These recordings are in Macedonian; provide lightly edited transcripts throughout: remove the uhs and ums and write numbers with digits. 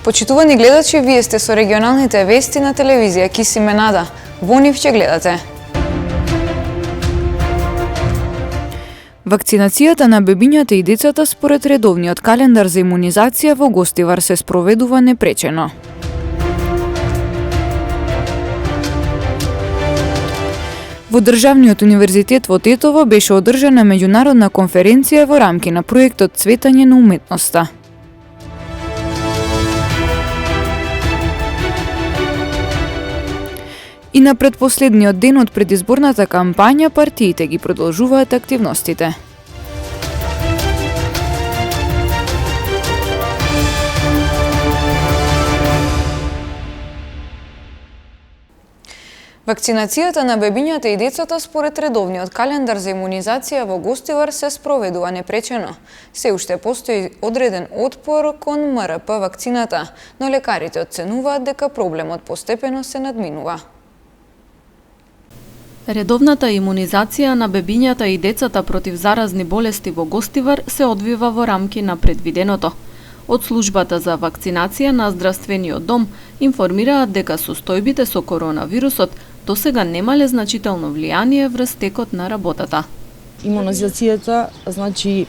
Почитувани гледачи, вие сте со регионалните вести на телевизија Киси Менада. Во нив ќе гледате. Вакцинацијата на бебињата и децата според редовниот календар за имунизација во Гостивар се спроведува непречено. Во Државниот универзитет во Тетово беше одржана меѓународна конференција во рамки на проектот Цветање на уметноста. И на предпоследниот ден од предизборната кампања партиите ги продолжуваат активностите. Вакцинацијата на бебињата и децата според редовниот календар за имунизација во Гостивар се спроведува непречено. Се уште постои одреден отпор кон МРП вакцината, но лекарите оценуваат дека проблемот постепено се надминува. Редовната имунизација на бебињата и децата против заразни болести во Гостивар се одвива во рамки на предвиденото. Од службата за вакцинација на здравствениот дом информираат дека состојбите со коронавирусот досега немале значително влијание врз текот на работата. Имунизацијата, значи,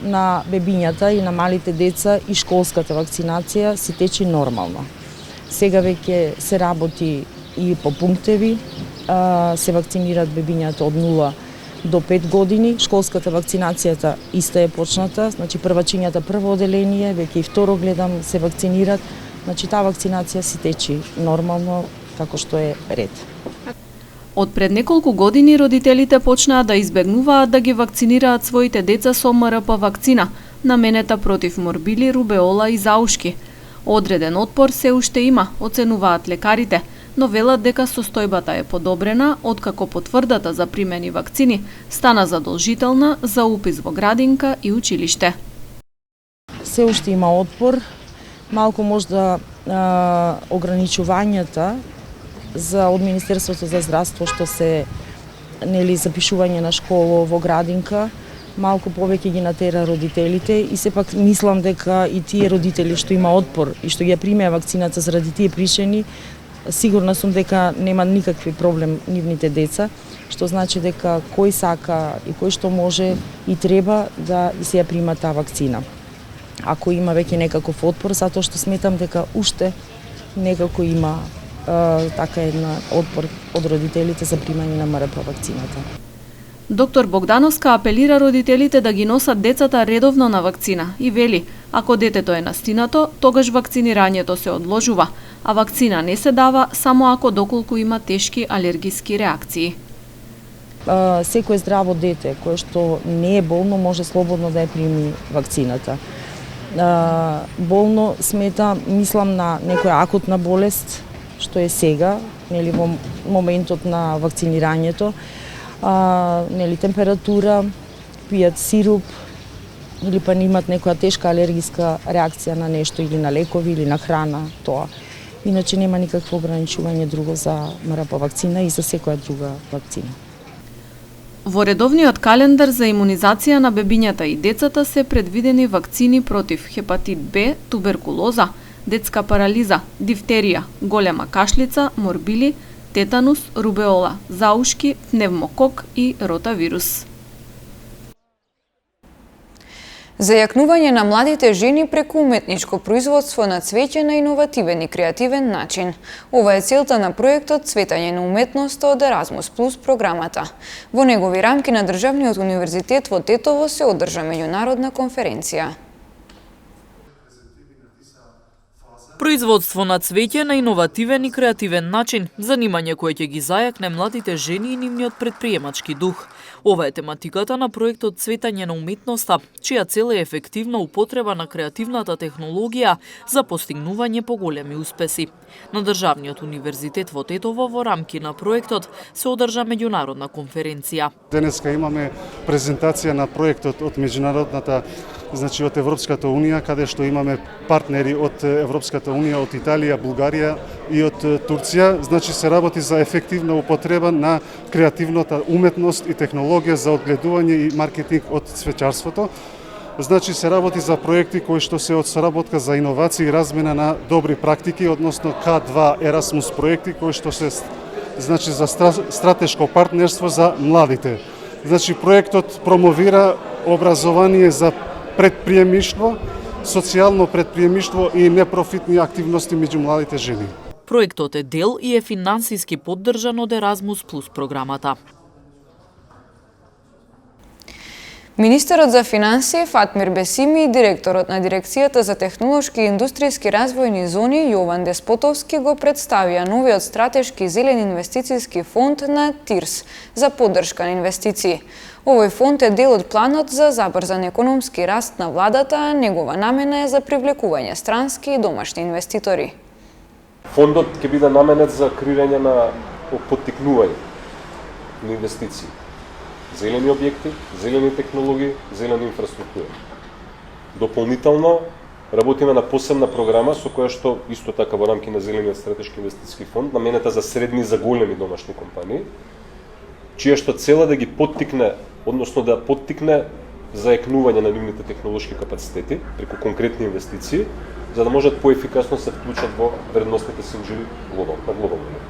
на бебињата и на малите деца и школската вакцинација се тече нормално. Сега веќе се работи и по пунктеви, се вакцинираат бебињата од 0 до 5 години. Школската вакцинацијата иста е почната, значи првачињата прво оделение, веќе и второ гледам се вакцинираат, значи таа вакцинација се тече нормално како што е ред. Од пред неколку години родителите почнаа да избегнуваат да ги вакцинираат своите деца со МРП вакцина, наменета против морбили, рубеола и заушки. Одреден отпор се уште има, оценуваат лекарите, но велат дека состојбата е подобрена откако потврдата за примени вакцини стана задолжителна за упис во градинка и училиште. Се уште има отпор, малку можда ограничувањата од Министерството за здравство што се запишување на школа во градинка, малку повеќе ги натера родителите и сепак мислам дека и тие родители што има отпор и што ги примеа вакцината заради тие причини, сигурна сум дека нема никакви проблем нивните деца, што значи дека кој сака и кој што може и треба да се ја прима таа вакцина. Ако има веќе некаков отпор, затоа што сметам дека уште некако има така една отпор од родителите за примање на МРП вакцината. Доктор Богдановска апелира родителите да ги носат децата редовно на вакцина и вели, ако детето е настинато, тогаш вакцинирањето се одложува, а вакцина не се дава само ако доколку има тешки алергиски реакции. Секој здраво дете кое што не е болно може слободно да ја прими вакцината. Болно мислам на некоја акутна болест, што е сега, во моментот на вакцинирањето, температура, пијат сируп или па имат некоја тешка алергиска реакција на нешто или на лекови или на храна, тоа. Иначе нема никакво ограничување друго за МРП вакцина и за секоја друга вакцина. Во редовниот календар за имунизација на бебињата и децата се предвидени вакцини против хепатит Б, туберкулоза, детска парализа, дифтерија, голема кашлица, морбили, тетанус, рубеола, заушки, пневмокок и ротавирус. Зајакнување на младите жени преку уметничко производство на цвеќе на иновативен и креативен начин. Ова е целта на проектот Цветање на уметноста од Еразмус Плюс програмата. Во негови рамки на Државниот универзитет во Тетово се одржа меѓународна конференција. Производство на цвеќе на иновативен и креативен начин, занимање кое ќе ги зајакне младите жени и нивниот претприемачки дух. Ова е тематиката на проектот Цветање на уметноста, чија цел е ефективна употреба на креативната технологија за постигнување поголеми успеси. На Државниот универзитет во Тетово во рамки на проектот се одржа меѓународна конференција. Денеска имаме презентација на проектот од меѓународната, значи од Европската унија, каде што имаме партнери од Европската унија, од Италија, Бугарија и од Турција. Значи се работи за ефективна употреба на креативната уметност и технологија за одгледување и маркетинг од цвеќарството. Значи се работи за проекти кои што се од соработка за иновации и размена на добри практики, односно К2 Erasmus проекти кои што се значи за стратешко партнерство за младите. Значи проектот промовира образование за предприемништво, социјално предприемништво и непрофитни активности меѓу младите жени. Проектот е дел и е финансиски поддржан од Erasmus Plus програмата. Министерот за финансии Фатмир Бесими и директорот на Дирекцијата за технолошки и индустријски развојни зони Јован Деспотовски го представија новиот стратешки зелен инвестицијски фонд на ТИРС за поддршка на инвестиции. Овој фонд е дел од планот за забрзан економски раст на владата, а негова намена е за привлекување странски и домашни инвеститори. Фондот ќе биде наменет за креирање на поттикнување на инвестиции. Зелени објекти, зелени технологии, зелена инфраструктура. Дополнително работиме на посебна програма со која што исто така во рамки на Зелениот стратешки инвестицијски фонд наменета за средни и за големи домашни компании, чија што цела да ги поттикне, односно да поттикне заекнување на нивните технолошки капацитети преку конкретни инвестиции, за да можат поефикасно се вклучат во вредностните синџири на глобално ниво.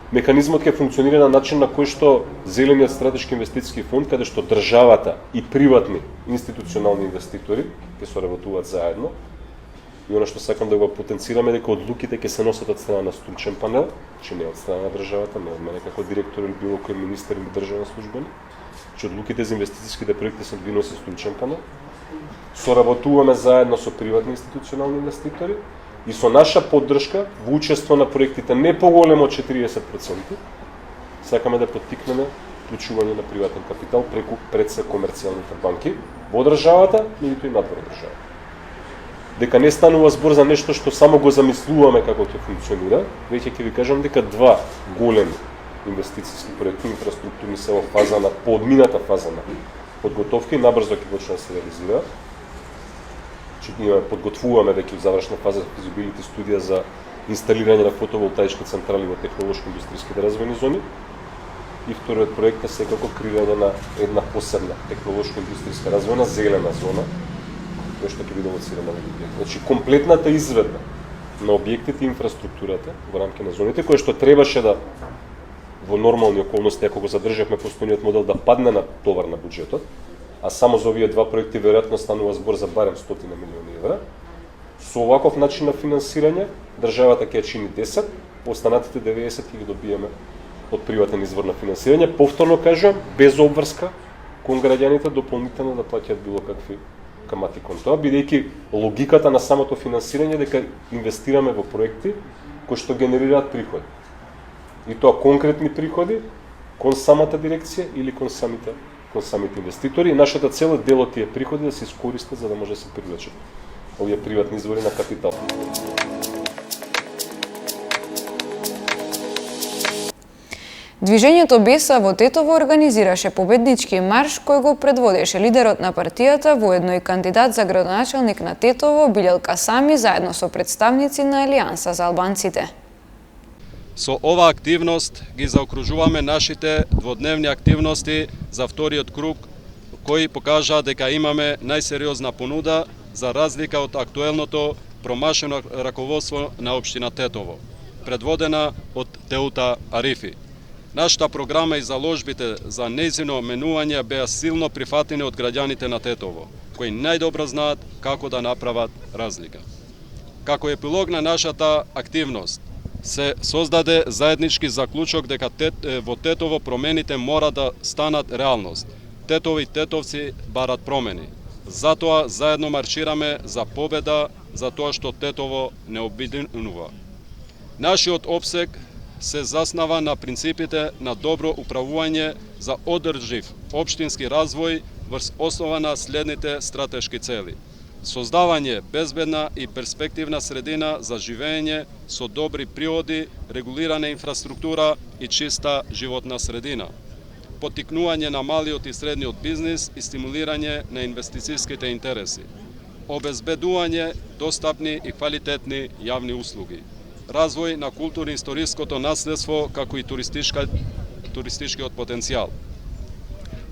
Механизмот ќе функционира на начин на кој што Зелениот стратешки инвестицијски фонд, каде што државата и приватни институционални инвеститори ќе соработуваат заедно. И она што сакам да го потенцираме дека одлуките ќе се носат од страна на стручен панел, че не од страна на државата, не од мене како директор или било кој министер или државен службеник, че одлуките за инвестицијските проекти се ги носи стручен панел. Соработуваме заедно со приватни институционални инвеститори и со наша поддршка во учество на проектите не поголемо од 40%, сакаме да поттикнеме вклучување на приватен капитал преку пред се комерцијалните банки во државата, меѓутоа и надвор државата. Дека не станува збор за нешто што само го замислуваме како ќе функционира, веќе ќе ви кажам дека два големи инвестицијски проекти инфраструктурни се во фаза на поодмината фаза на подготовка и набрзо ќе почнат да се реализираат. Ние подготвуваме веќе во завршна фаза физибилити студија за инсталирање на фотоволтаични централи во технолошки индустријските развојни зони. И вториот проект е секако креирање на една посебна технолошка индустријска развојна зелена зона, која што ќе биде лоцирана во Либија. Значи комплетната изведба на објектите и инфраструктурата во рамки на зоните, која што требаше да во нормални околности, ако го задржавме постојниот модел, да падне на товар на буџетот, а само за овие два проекти веројатно станува збор за барем 100 милиони евра. Со оваков начин на финансирање, државата ќе чини 10, останатите 90 ќе ги добиеме од приватен извор на финансирање. Повторно кажам, без обврска кон граѓаните дополнително да плаќаат било какви камати кон тоа, бидејќи логиката на самото финансирање дека инвестираме во проекти кои што генерираат приходи. И тоа конкретни приходи кон самата дирекција или кон самите инвеститори. И нашата цел е дел од тие приходи да се искористат за да може да се привлечат овие приватни извори на капитал. Движењето Беса во Тетово организираше победнички марш кој го предводеше лидерот на партијата, воедно и кандидат за градоначелник на Тетово Билјел Касами, заедно со представници на Алијанса за албанците. Со ова активност ги заокружуваме нашите дводневни активности за вториот круг, кои покажа дека имаме најсериозна понуда за разлика од актуелното промашено раководство на општина Тетово, предводена од Теута Арифи. Нашата програма и заложбите за нејзино менување беа силно прифатени од граѓаните на Тетово, кои најдобро знаат како да направат разлика. Како епилог на нашата активност, се создаде заеднички заклучок дека во Тетово промените мора да станат реалност. Тетово и тетовци барат промени. Затоа заедно маршираме за победа, за тоа што Тетово не обединува. Нашиот опсег се заснава на принципите на добро управување за одржив општински развој врз основа на следните стратешки цели: создавање безбедна и перспективна средина за живење со добри природи, регулирана инфраструктура и чиста животна средина, поттикнување на малиот и средниот бизнис и стимулирање на инвестицијските интереси, обезбедување достапни и квалитетни јавни услуги, развој на културно-историското наследство како и туристичкиот потенцијал.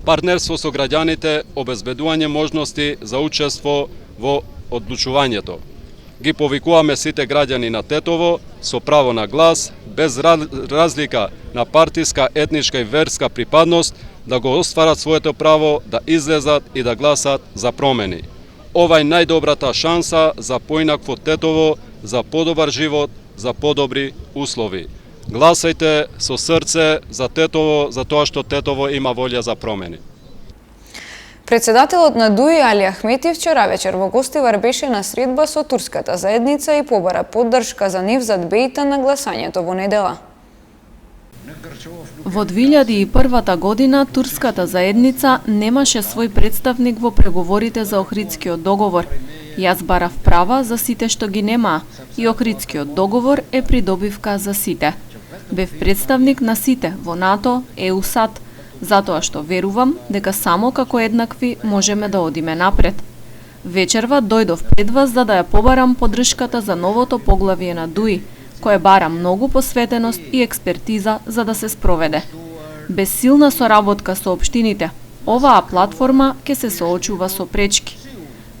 партнерство со граѓаните, обезбедување можности за учество во одлучувањето. Ги повикуваме сите граѓани на Тетово со право на глас, без разлика на партиска, етничка и верска припадност, да го остварат своето право да излезат и да гласат за промени. Ова е најдобрата шанса за поинакво Тетово, за подобар живот, за подобри услови. Гласајте со срце за Тетово, за тоа што Тетово има волја за промени. Председателот на ДУИ Али Ахмети вчера вечер во Гостивар беше на средба со турската заедница и побара поддршка за Невзат Бејта на гласањето во недела. Во 2001 година турската заедница немаше свој представник во преговорите за Охридскиот договор. Јас барав права за сите што ги немаа и Охридскиот договор е придобивка за сите. Бев представник на сите во НАТО, ЕУСАД, затоа што верувам дека само како еднакви можеме да одиме напред. Вечерва дојдов пред вас за да ја побарам поддршката за новото поглавие на ДУИ, кое бара многу посветеност и експертиза за да се спроведе. Без силна соработка со општините, оваа платформа ќе се соочува со пречки.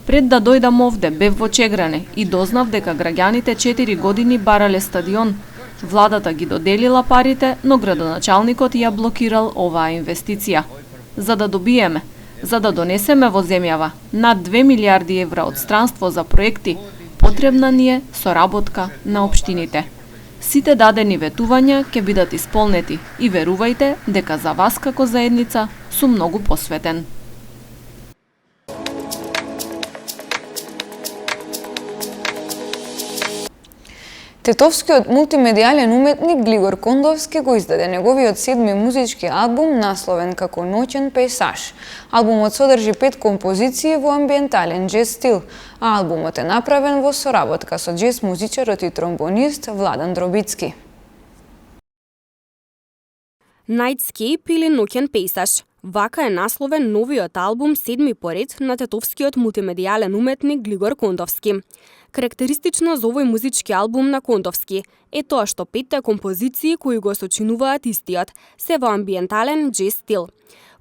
Пред да дојдам овде, бев во Чегране и дознав дека граѓаните 4 години барале стадион. Владата ги доделила парите, но градоначалникот ја блокирал оваа инвестиција. За да добиеме, за да донесеме во земјава над 2 милиарди евра од странство за проекти, потребна ни е соработка на општините. Сите дадени ветувања ќе бидат исполнети и верувајте дека за вас како заедница сум многу посветен. Тетовскиот мултимедијален уметник Глигор Кондовски го издаде неговиот 7ми музички албум насловен како Ноќен пејсаж. Албумот содржи 5 композиции во амбиентален џез стил, а албумот е направен во соработка со џез музичарот и тромбонист Владан Дробицки. Nightscape или Ноќен пејсаж. Вака е насловен новиот албум 7ми поред на тетовскиот мултимедијален уметник Глигор Кондовски. Карактеристично за овој музички албум на Кондовски е тоа што 5 композиции кои го сочинуваат истиот се во амбиентален џез стил.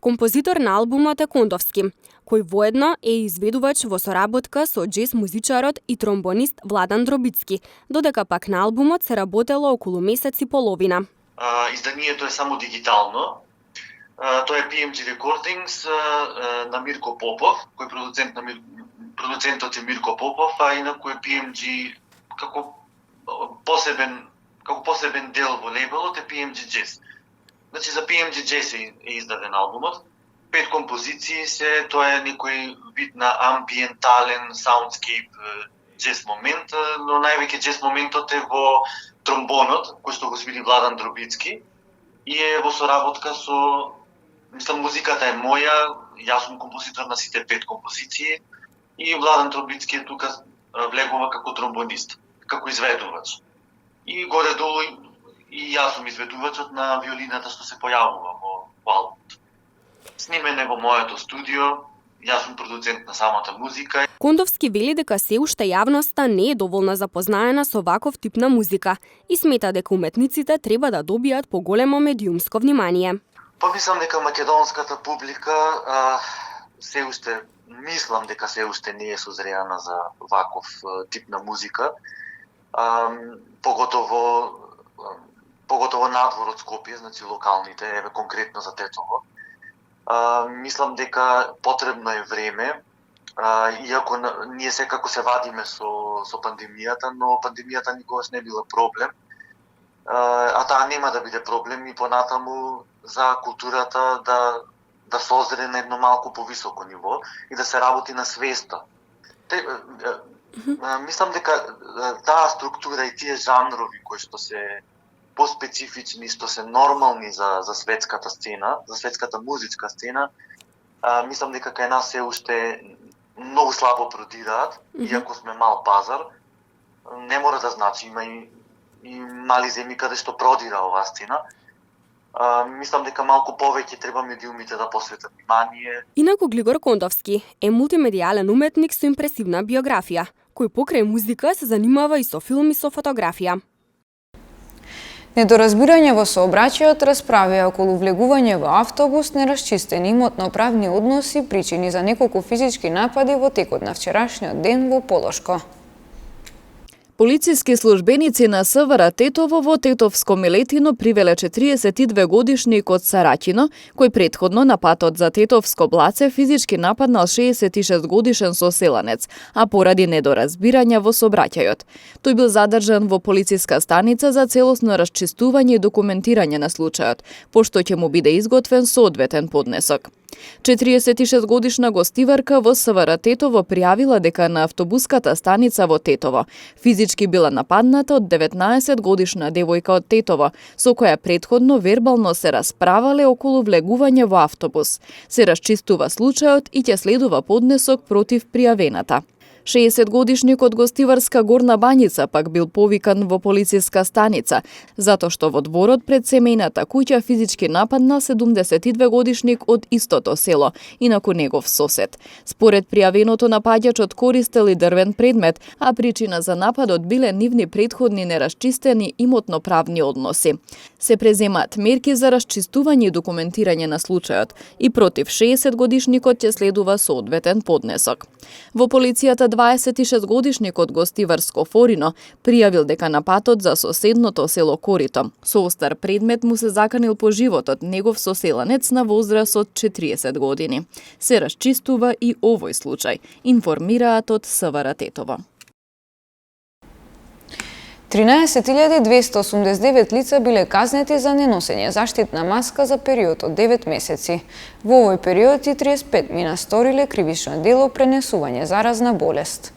Композитор на албумот е Кондовски, кој воедно е изведувач во соработка со џез музичарот и тромбонист Владан Дробицки, додека пак на албумот се работело околу месец и половина. Изданието е само дигитално. Тоа е PMG Recordings на Мирко Попов, кој е продуцентот е Мирко Попов, а инаку е PMG како посебен дел во лейбелот е PMG Jazz. Значи за PMG Jazz е издаден албумот. 5 композиции се, тоа е некој вид на амбиентален саундскейп джез момент, но највеќе джез моментот е во тромбонот, кој што го свири Владан Дробицки и е во соработка со, мислам, музиката е моја, јас сум композитор на сите 5 композиции и Владан Дробицки е тука влегува како тромбонист, како изведувач. И горе-долу и јас сум изведувачот на виолината што се појавува во албумот. Снимен е во моето студио, јас сум продуцент на самата музика. Кондовски вели дека се уште јавноста не е доволна запознаена со ваков тип на музика и смета дека уметниците треба да добијат поголемо медиумско внимание. Помислам дека македонската публика мислам дека се уште не е созреана за ваков тип на музика. Поготово надвор од Скопје, значи локалните, еве конкретно за Тетово. Мислам дека потребно е време, иако ние секако се вадиме со пандемијата, но пандемијата никогаш не била проблем. А таа нема да биде проблем и понатаму за културата да созре на едно малку повисоко ниво и да се работи на свеста. Мислам дека таа структура и тие жанрови кои што се поспецифични, што се нормални за светската сцена, за светската музичка сцена, мислам дека кај нас се уште многу слабо продираат, иако сме мал пазар. Не мора да значи, има и мали земји каде што продира оваа сцена. Мислам дека малку повеќе треба медиумите да посветат внимание. Инаку Глигор Кондовски е мултимедијален уметник со импресивна биографија, кој покрај музика се занимава и со филм и со фотографија. Недоразбирање во сообраќајот, расправи околу влегување во автобус, нерасчистени имотно-правни односи, причини за неколку физички напади во текот на вчерашниот ден во Полошко. Полициски службеници на СВР Тетово во Тетовско Милетино привеле 42-годишник од Сараќино, кој претходно на патот за Тетовско Блаце физички нападнал 66-годишен соселанец, а поради недоразбирања во сообраќајот. Тој бил задржан во полициска станица за целосно расчистување и документирање на случајот, пошто ќе му биде изготвен соодветен поднесок. 46-годишна гостиварка во СВР Тетово пријавила дека на автобуската станица во Тетово физички била нападната од 19-годишна девојка од Тетово, со која претходно вербално се расправале околу влегување во автобус. Се расчистува случајот и ќе следува поднесок против пријавената. 60-годишникот гостиварска Горна Бањица пак бил повикан во полициска станица, затоа што во дворот пред семејната куќа физички нападнал 72-годишник од истото село, инаку негов сосед. Според пријавеното, напаѓачот користел и дрвен предмет, а причина за нападот биле нивни претходни нерасчистени имотно-правни односи. Се преземаат мерки за расчистување и документирање на случајот и против 60-годишникот ќе следува соодветен поднесок. Во полицијата 26-годишникот гостиварско Форино пријавил дека на патот за соседното село Корито со остар предмет му се заканил по животот негов соселанец на возраст од 40 години. Се расчистува и овој случај, информираат од СВР Тетово. 13.289 лица биле казнети за неносење заштитна маска за период од 9 месеци. Во овој период и 35 мина сториле кривично дело пренесување заразна болест.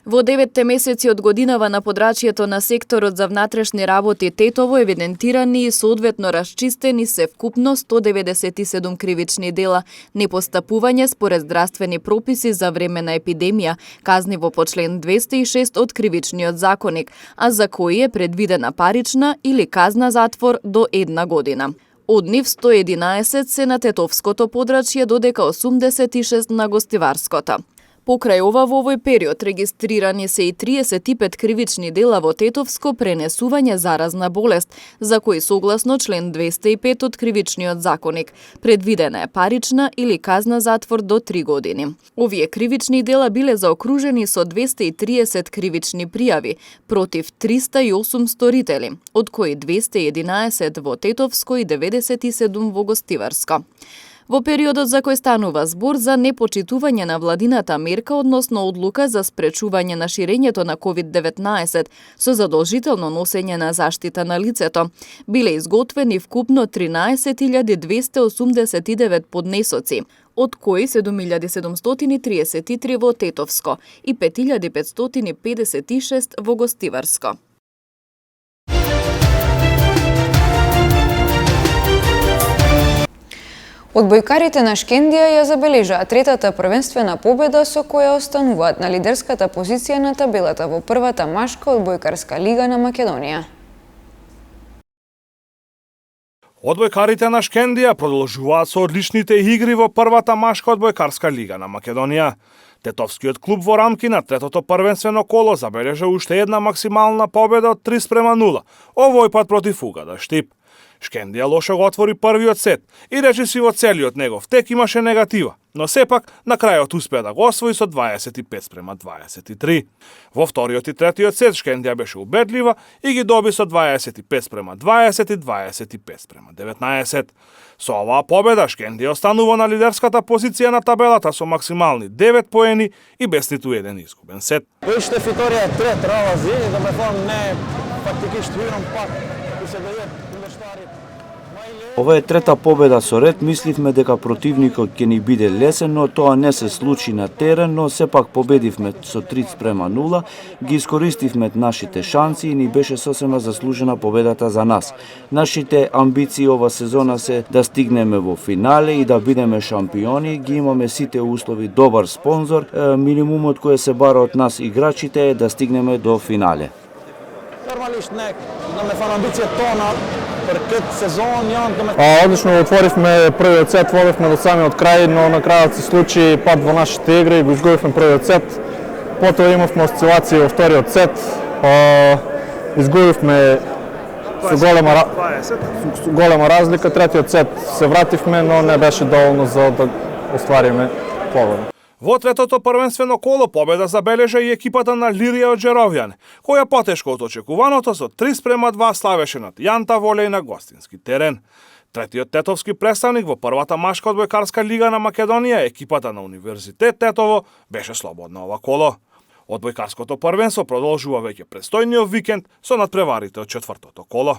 Во 9 месеци од годинава на подрачјето на секторот за внатрешни работи Тетово евидентирани и соодветно расчистени се вкупно 197 кривични дела, непостапување според здравствени прописи за време на епидемија, казни по член 206 од Кривичниот законник, а за кои е предвидена парична или казна затвор до 1 година. Од нив 111 се на тетовското подрачје, додека 86 на гостиварското. Покрај ова во овој период регистрирани се и 35 кривични дела во Тетовско пренесување заразна болест, за кои согласно член 205 од Кривичниот законник предвидена е парична или казна затвор до 3 години. Овие кривични дела биле заокружени со 230 кривични пријави против 308 сторители, од кои 211 во Тетовско и 97 во Гостиварско. Во периодот за кој станува збор за непочитување на владината мерка, односно одлука за спречување на ширењето на COVID-19 со задолжително носење на заштита на лицето, биле изготвени вкупно 13.289 поднесоци, од кои 7.733 во Тетовско и 5.556 во Гостиварско. Одбојкарите на Шкендија ја забележаа третата првенствена победа со која остануваат на лидерската позиција на табелата во првата машка одбојкарска лига на Македонија. Одбојкарите на Шкендија продолжуваат со одличните игри во првата машка одбојкарска лига на Македонија. Тетовскиот клуб во рамки на третото првенствено коло забележа уште една максимална победа од 3:0, овој пат против Угада Штип. Шкендија лошо го отвори првиот сет и речиси во целиот негов тек имаше негатива, но сепак на крајот успеа да го освои со 25:23. Во вториот и третиот сет Шкендија беше убедлива и ги доби со 25:20 и 25:19. Со оваа победа Шкендија останува на лидерската позиција на табелата со максимални 9 поени и без ниту еден изгубен сет. Вижте, вторија трет ралази, да ме фон не фактики штвирам пак и се дајат. Ова е трета победа со ред, мисливме дека противникот ќе ни биде лесен, но тоа не се случи на терен, но сепак победивме со 3:0, ги искористивме нашите шанси и ни беше сосема заслужена победата за нас. Нашите амбиции ова сезона се да стигнеме во финале и да бидеме шампиони, ги имаме сите услови, добар спонзор, минимумот кој се бара од нас играчите е да стигнеме до финале. Нормалишт нек, да ме фан амбиција тона, пред сезон, Одлично отворивме првиот сет, водевме до самиот крај, но на крајот се случи пад во нашите игри, го изгубивме првиот сет. Потоа имавме осцилации во вториот сет, изгубивме голема разлика. Третиот сет се вративме, но не беше доволно за да оствариме победа. Во третото првенствено коло победа забележа и екипата на Лирија од Джеровјан, која потешко од очекуваното со 3:2 славеше над Јанта Волеј на гостински терен. Третиот тетовски представник во првата машка одбојкарска лига на Македонија, екипата на Универзитет Тетово, беше слободна ова коло. Одбојкарското првенство продолжува веќе престојниот викенд со надпреварите од четвртото коло.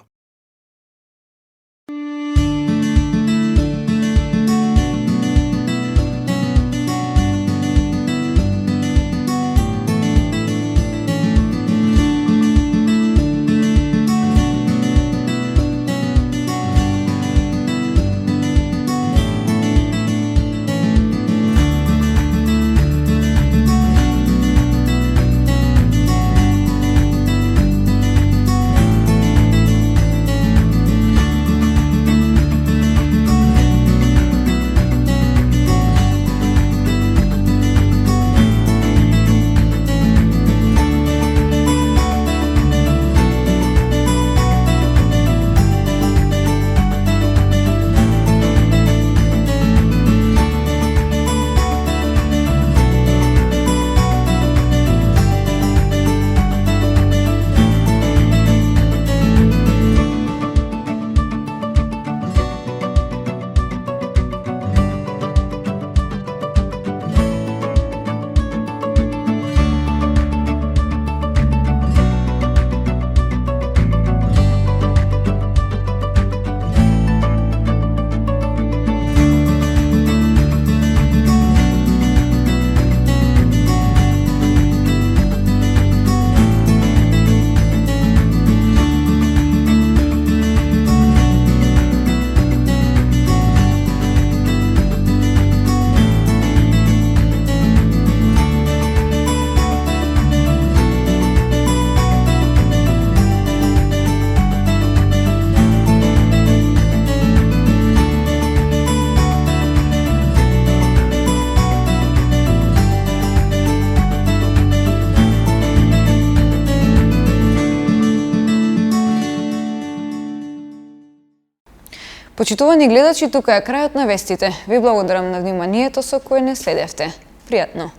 Почитувани гледачи, тука е крајот на вестите. Ви благодарам на вниманието со кое не следевте. Пријатно!